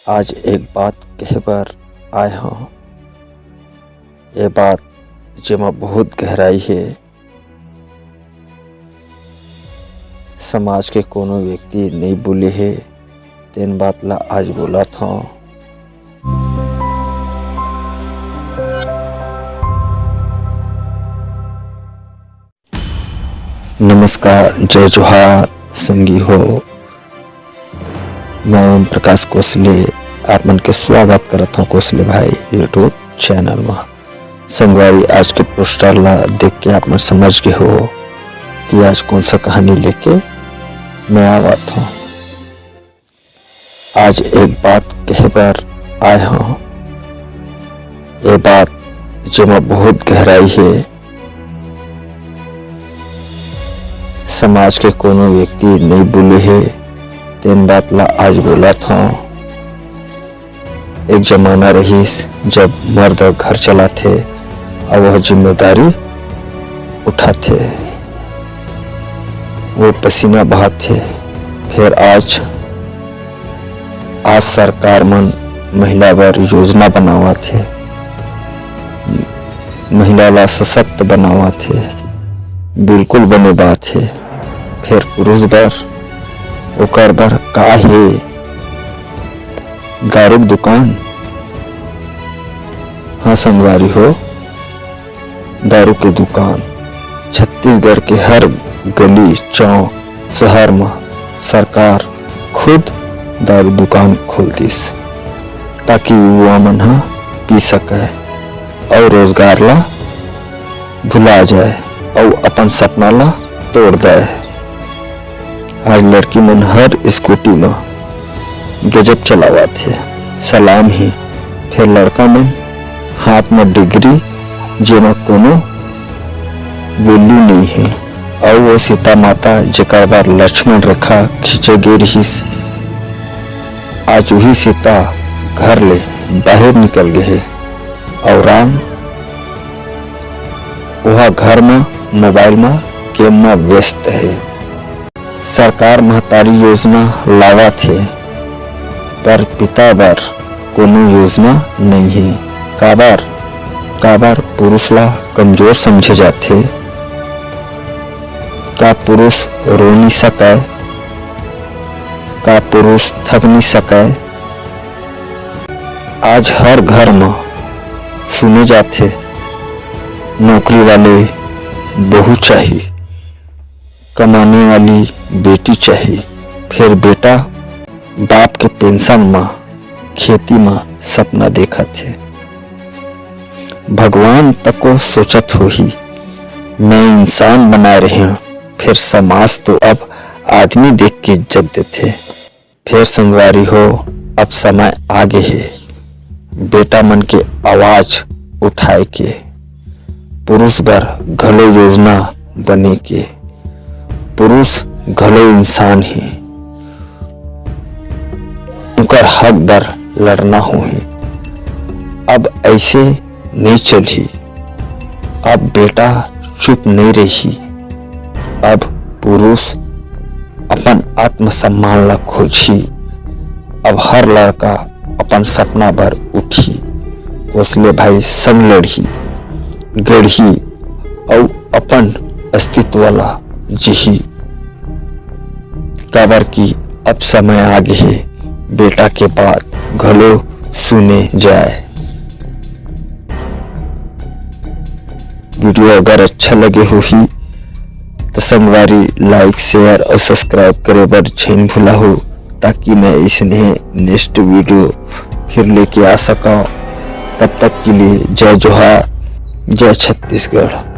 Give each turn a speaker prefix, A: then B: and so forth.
A: आज एक बात कहे बर आए हूँ। ये बात जेमा बहुत गहराई है। समाज के कोनो व्यक्ति नहीं बोले है तेन बात ला आज बोला था। नमस्कार, जय जोहार संगी हो। मैं ओम प्रकाश कोसले आप मन के स्वागत करत हूँ कोसले भाई यूट्यूब चैनल में। संगवारी आज के पोस्टर ला देख के आप मन समझ गए हो कि आज कौन सा कहानी लेके मैं आवत हूँ। आज एक बात कहे बर आए हूँ। ये बात जेमा बहुत गहराई है। समाज के कोनो व्यक्ति नहीं बोले है तेन बात ला आज बोला था। एक जमाना रहीस जब मर्द घर चलाते और वह जिम्मेदारी उठाते, वो पसीना बहाते। फिर आज सरकार मन महिला बर योजना बनावा थे, महिला ला सशक्त बनावा थे, बिल्कुल बने बात है। फिर पुरुष बर ओकर बर का है दारू दुकान। हाँ संगवारी हो, दारू के दुकान छत्तीसगढ़ के हर गली चौक शहर में सरकार खुद दारू दुकान खोल दिस ताकि युवा मन हा पी सके और रोजगार ला भुला जाए और अपन सपना ला तोड़ दे। आज लड़की मन हर स्कूटी में गजब चलावा थे, सलाम ही। फिर लड़का मन हाथ में डिग्री जेमा कोनो वैल्यू नहीं है और वो सीता माता जेकर बार लक्ष्मण रेखा खींचे गे रहीस, आज वही सीता घर ले बाहर निकल गए और राम वह घर में मोबाइल में गेम में व्यस्त है। सरकार महतारी योजना लावा थे पर पिता बर कोनो योजना नहीं है। काबर पुरुष ला कमजोर समझे जाते। का पुरुष रो नहीं सके, का पुरुष थक नहीं सके। आज हर घर में सुने जाते नौकरी वाले बहू चाहिए, कमाने वाली बेटी चाहिए। फिर बेटा बाप के पेंशन में खेती में सपना देखा थे। भगवान तक को सोचत हो ही मैं इंसान बना रहे हूँ। फिर समाज तो अब आदमी देख के इज्जत देते। फिर संगवारी हो, अब समय आगे है बेटा मन के आवाज उठाए के, पुरुष बर घलो योजना बने के। पुरुष घलो इंसान है, उनकर हक बर लड़ना हो है। अब ऐसे नहीं चली, अब बेटा चुप नहीं रही। अब पुरुष अपन आत्मसम्मान ला खोजी। अब हर लड़का अपन सपना बर उठी। कोसले भाई संग लड़ी गढ़ी और अपन अस्तित्व ला जी। काबर की अब समय आगे है बेटा के बात घलो सुने जाए। वीडियो अगर अच्छा लगे हो ही तो संगवारी लाइक शेयर और सब्सक्राइब करे बर झेन भूला हो ताकि मैं इसने नेक्स्ट वीडियो फिर लेके आ सका। तब तक के लिए जय जोहार, जय छत्तीसगढ़।